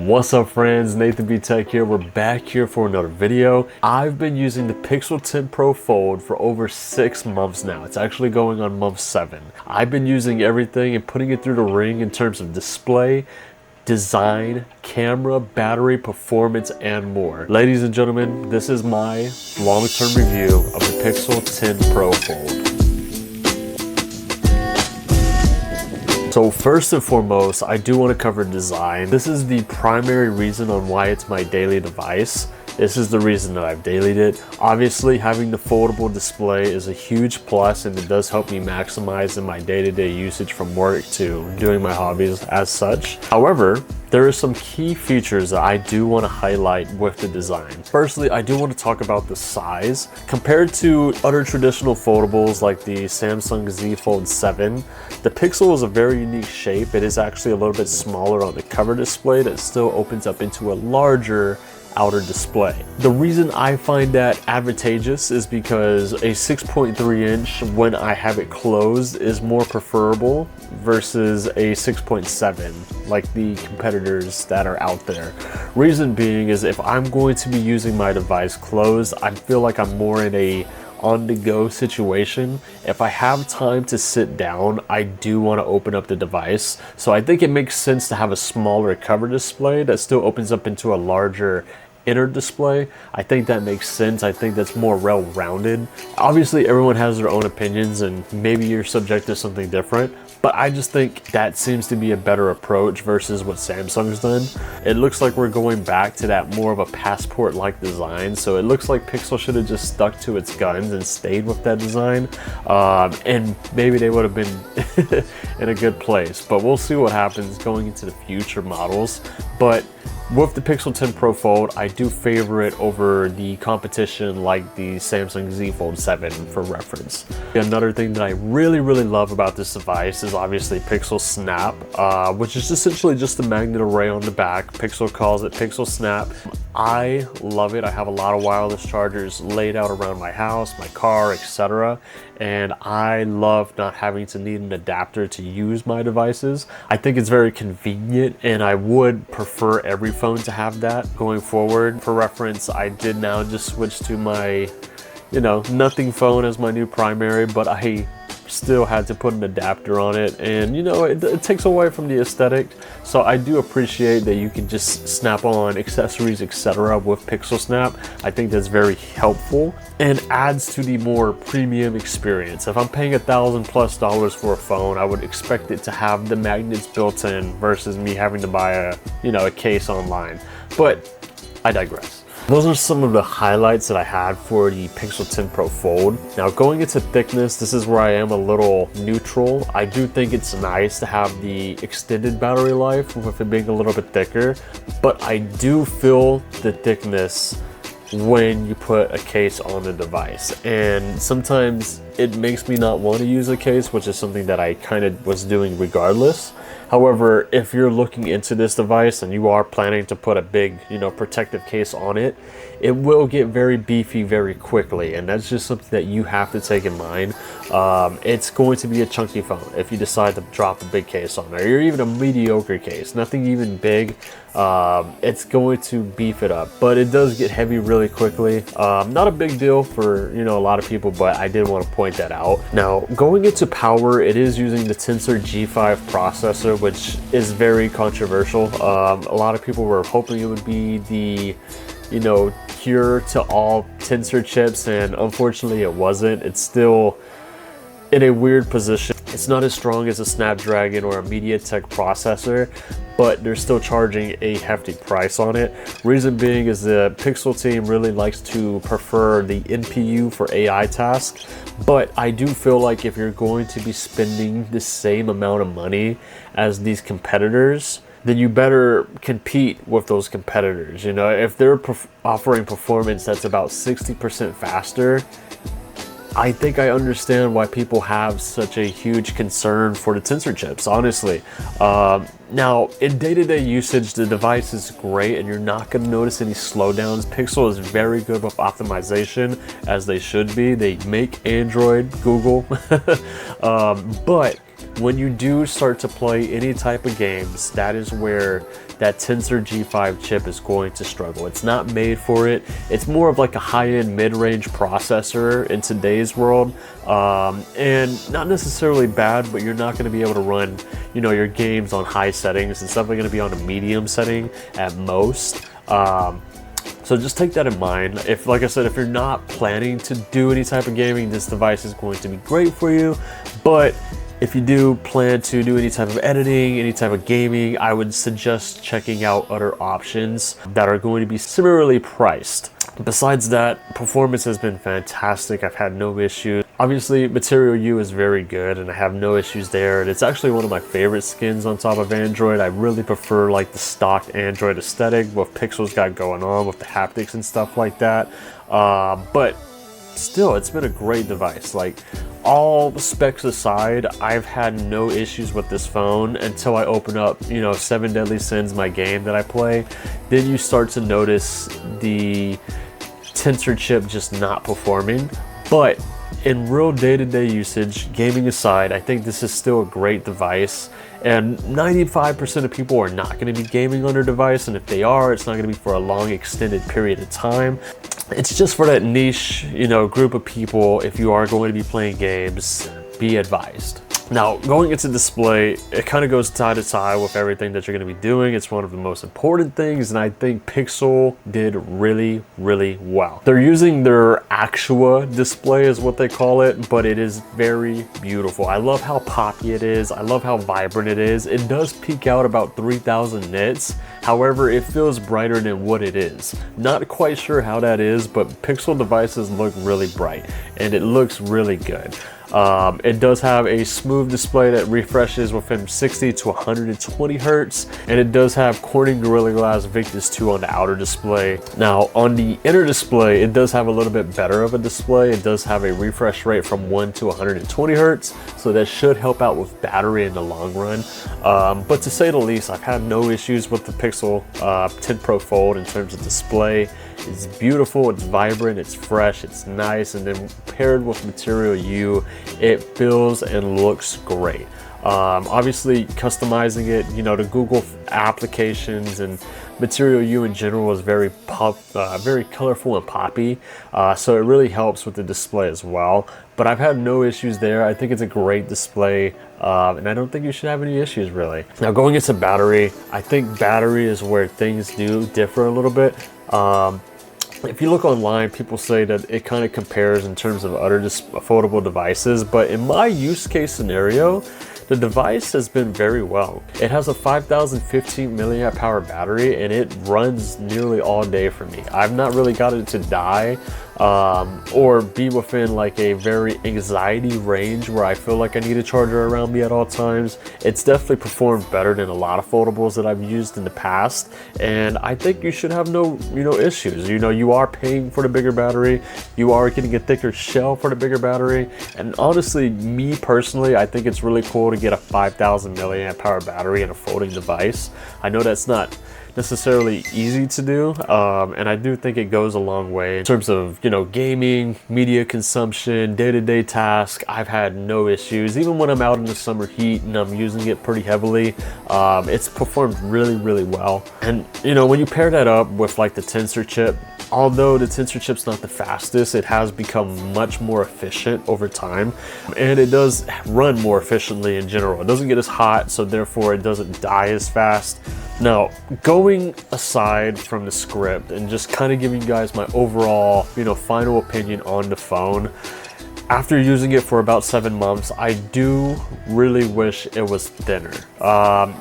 What's up friends, Nathan B Tech here. We're back here for another video. I've been using the Pixel 10 Pro Fold for over 6 months now. It's actually going on month 7. I've been using everything and putting it through the ring in terms of display, design, camera, battery, performance, and more. Ladies and gentlemen, this is my long-term review of the Pixel 10 Pro Fold. So first and foremost, I do want to cover design. This is the primary reason on why it's my daily device. This is the reason that I've dailied it. Obviously, having the foldable display is a huge plus, and it does help me maximize in my day-to-day usage from work to doing my hobbies as such. However, there are some key features that I do want to highlight with the design. Firstly, I do want to talk about the size. Compared to other traditional foldables like the Samsung Z Fold 7, the Pixel is a very unique shape. It is actually a little bit smaller on the cover display that still opens up into a larger outer display. The reason I find that advantageous is because a 6.3 inch when I have it closed is more preferable versus a 6.7 like the competitors that are out there. Reason being is if I'm going to be using my device closed, I feel like I'm more in a on-the-go situation. If I have time to sit down, I do want to open up the device. So I think it makes sense to have a smaller cover display that still opens up into a larger inner display. I think that makes sense. I think that's more well-rounded. Obviously, everyone has their own opinions and maybe you're subject to something different, but I just think that seems to be a better approach versus what Samsung's done. It looks like we're going back to that more of a passport-like design, so it looks like Pixel should have just stuck to its guns and stayed with that design, and maybe they would have been in a good place, but we'll see what happens going into the future models. But with the Pixel 10 Pro Fold, I do favor it over the competition like the Samsung Z Fold 7 for reference. Another thing that I really love about this device is obviously Pixel Snap, which is essentially just a magnet array on the back. Pixel calls it Pixel Snap. I love it. I have a lot of wireless chargers laid out around my house, my car, etc. And I love not having to need an adapter to use my devices. I think it's very convenient, and I would prefer every phone to have that going forward. For reference, I did now just switch to my, nothing phone as my new primary, but I still had to put an adapter on it, and it takes away from the aesthetic. So I do appreciate that you can just snap on accessories, etc. with Pixel Snap. I think that's very helpful and adds to the more premium experience. If I'm paying $1,000+ for a phone, I would expect it to have the magnets built in versus me having to buy a case online. But I digress. Those are some of the highlights that I had for the Pixel 10 Pro Fold. Now going into thickness, this is where I am a little neutral. I do think it's nice to have the extended battery life with it being a little bit thicker, but I do feel the thickness when you put a case on the device, and sometimes it makes me not want to use a case, which is something that I kind of was doing regardless. However, if you're looking into this device and you are planning to put a big, protective case on it, it will get very beefy very quickly, and that's just something that you have to take in mind. It's going to be a chunky phone if you decide to drop a big case on there, or even a mediocre case, nothing even big. It's going to beef it up, but it does get heavy really quickly. Not a big deal for a lot of people, but I did want to point that out. Now going into power, it is using the Tensor G5 processor, which is very controversial. A lot of people were hoping it would be the cure to all Tensor chips, and unfortunately it wasn't. It's still in a weird position. It's not as strong as a Snapdragon or a MediaTek processor, but they're still charging a hefty price on it. Reason being is the Pixel team really likes to prefer the NPU for AI tasks, but I do feel like if you're going to be spending the same amount of money as these competitors, then you better compete with those competitors. If they're offering performance that's about 60% faster, I think I understand why people have such a huge concern for the Tensor chips, honestly. Now, in day-to-day usage, the device is great and you're not going to notice any slowdowns. Pixel is very good with optimization, as they should be. They make Android, Google. But when you do start to play any type of games, that is where that Tensor G5 chip is going to struggle. It's not made for it. It's more of like a high-end mid-range processor in today's world, and not necessarily bad, but you're not going to be able to run, you know, your games on high settings. It's definitely going to be on a medium setting at most. So just take that in mind. If, like I said, if you're not planning to do any type of gaming, this device is going to be great for you. But if you do plan to do any type of editing, any type of gaming, I would suggest checking out other options that are going to be similarly priced. Besides that, performance has been fantastic. I've had no issues. Obviously, Material U is very good and I have no issues there. And it's actually one of my favorite skins on top of Android. I really prefer like the stock Android aesthetic, what Pixel's got going on with the haptics and stuff like that. But still, it's been a great device. Like, all specs aside, I've had no issues with this phone until I open up, you know, 7 Deadly Sins, my game that I play. Then you start to notice the Tensor chip just not performing. But in real day-to-day usage, gaming aside, I think this is still a great device. And 95% of people are not going to be gaming on their device, and if they are, it's not going to be for a long extended period of time. It's just for that niche, you know, group of people. If you are going to be playing games, be advised. Now, going into display, it kind of goes tie to tie with everything that you're going to be doing. It's one of the most important things, and I think Pixel did really, really well. They're using their Actua display is what they call it, but it is very beautiful. I love how poppy it is. I love how vibrant it is. It does peak out about 3,000 nits. However, it feels brighter than what it is. Not quite sure how that is, but Pixel devices look really bright, and it looks really good. It does have a smooth display that refreshes within 60 to 120 hertz, and it does have Corning Gorilla Glass Victus 2 on the outer display. Now, on the inner display, it does have a little bit better of a display. It does have a refresh rate from 1 to 120 hertz, so that should help out with battery in the long run. But to say the least, I've had no issues with the Pixel 10 Pro Fold in terms of display. It's beautiful, it's vibrant, it's fresh, it's nice, and then paired with Material U, it feels and looks great. Obviously, customizing it, you know, the Google applications and Material U in general is very colorful and poppy, so it really helps with the display as well. But I've had no issues there. I think it's a great display, and I don't think you should have any issues really. Now, going into battery, I think battery is where things do differ a little bit. If you look online, people say that it kind of compares in terms of other foldable devices, but in my use case scenario, the device has been very well. It has a 5015 milliamp hour battery and it runs nearly all day for me. I've not really got it to die or be within like a very anxiety range where I feel like I need a charger around me at all times. It's definitely performed better than a lot of foldables that I've used in the past, and I think you should have no issues. You know, you are paying for the bigger battery, you are getting a thicker shell for the bigger battery, and honestly, me personally, I think it's really cool to get a 5000 milliamp hour battery in a folding device. I know that's not necessarily easy to do, and I do think it goes a long way in terms of, you know, gaming, media consumption, day-to-day tasks. I've had no issues. Even when I'm out in the summer heat and I'm using it pretty heavily, it's performed really, really well. And you know, when you pair that up with like the Tensor chip, although the Tensor chip's not the fastest, it has become much more efficient over time, and it does run more efficiently in general. It doesn't get as hot, so therefore it doesn't die as fast. Now, going aside from the script and just kind of giving you guys my overall, you know, final opinion on the phone, after using it for about 7 months, I do really wish it was thinner.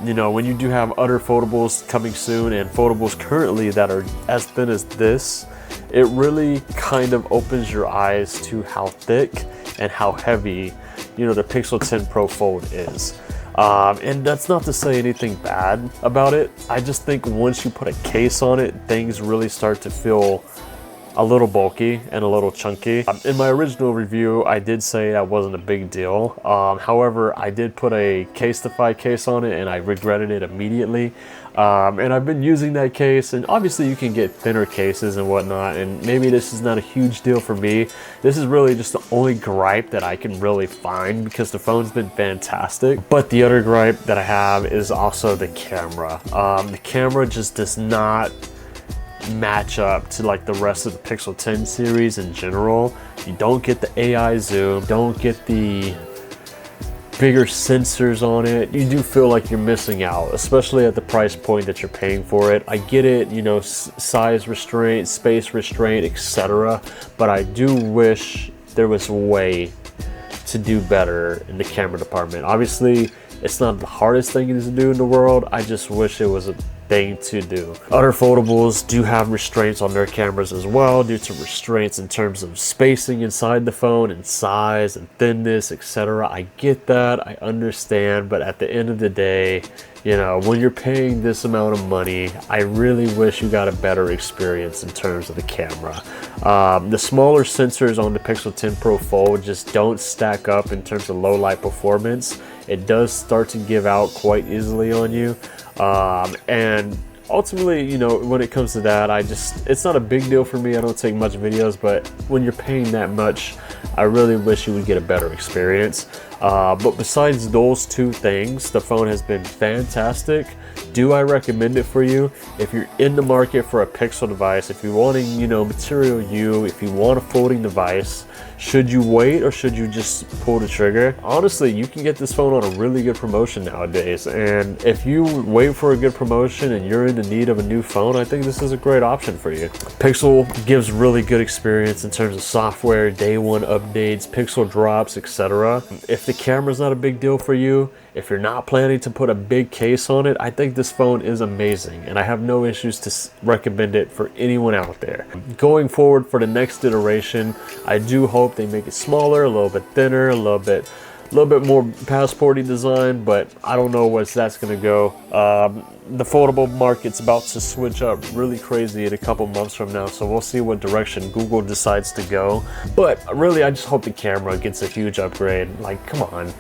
You know, when you do have other foldables coming soon and foldables currently that are as thin as this, it really kind of opens your eyes to how thick and how heavy, you know, the Pixel 10 Pro Fold is. And that's not to say anything bad about it. I just think once you put a case on it, things really start to feel a little bulky and a little chunky. In my original review, I did say that wasn't a big deal. However, I did put a Casetify case on it and I regretted it immediately. And I've been using that case, and obviously you can get thinner cases and whatnot, and maybe this is not a huge deal for me. This is really just the only gripe that I can really find, because the phone's been fantastic. But the other gripe that I have is also the camera. The camera just does not match up to like the rest of the Pixel 10 series in general. You don't get the AI zoom, don't get the bigger sensors on it. You do feel like you're missing out, especially at the price point that you're paying for it. I get it, you know, size restraint, space restraint, etc. But I do wish there was a way to do better in the camera department. Obviously, it's not the hardest thing to do in the world. I just wish it was a thing to do. Other foldables do have restraints on their cameras as well, due to restraints in terms of spacing inside the phone and size and thinness, etc. I get that, I understand, but at the end of the day, you know, when you're paying this amount of money, I really wish you got a better experience in terms of the camera. The smaller sensors on the Pixel 10 Pro Fold just don't stack up in terms of low light performance. It does start to give out quite easily on you. And ultimately, you know, when it comes to that, it's not a big deal for me. I don't take much videos, but when you're paying that much, I really wish you would get a better experience. But besides those two things, the phone has been fantastic. Do I recommend it for you? If you're in the market for a Pixel device, if you're wanting, you know, Material U, if you want a folding device, should you wait or should you just pull the trigger? Honestly, you can get this phone on a really good promotion nowadays. And if you wait for a good promotion and you're in the need of a new phone, I think this is a great option for you. Pixel gives really good experience in terms of software, day one updates, Pixel drops, etc. If the camera's not a big deal for you, if you're not planning to put a big case on it, I think this phone is amazing, and I have no issues to recommend it for anyone out there. Going forward for the next iteration, I do hope they make it smaller, a little bit thinner, a little bit more passporty design, but I don't know where that's gonna go. The foldable market's about to switch up really crazy in a couple months from now, so we'll see what direction Google decides to go. But really, I just hope the camera gets a huge upgrade. Like, come on.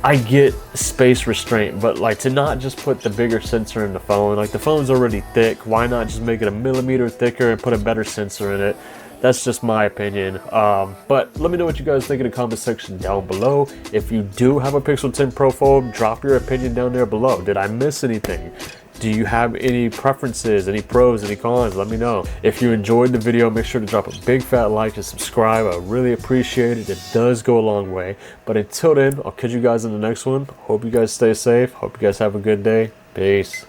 I get space restraint, but like, to not just put the bigger sensor in the phone, like the phone's already thick, why not just make it a millimeter thicker and put a better sensor in it? That's just my opinion. But let me know what you guys think in the comment section down below. If you do have a Pixel 10 Pro Fold, drop your opinion down there below. Did I miss anything? Do you have any preferences, any pros, any cons? Let me know. If you enjoyed the video, make sure to drop a big fat like and subscribe. I really appreciate it. It does go a long way. But until then, I'll catch you guys in the next one. Hope you guys stay safe. Hope you guys have a good day. Peace.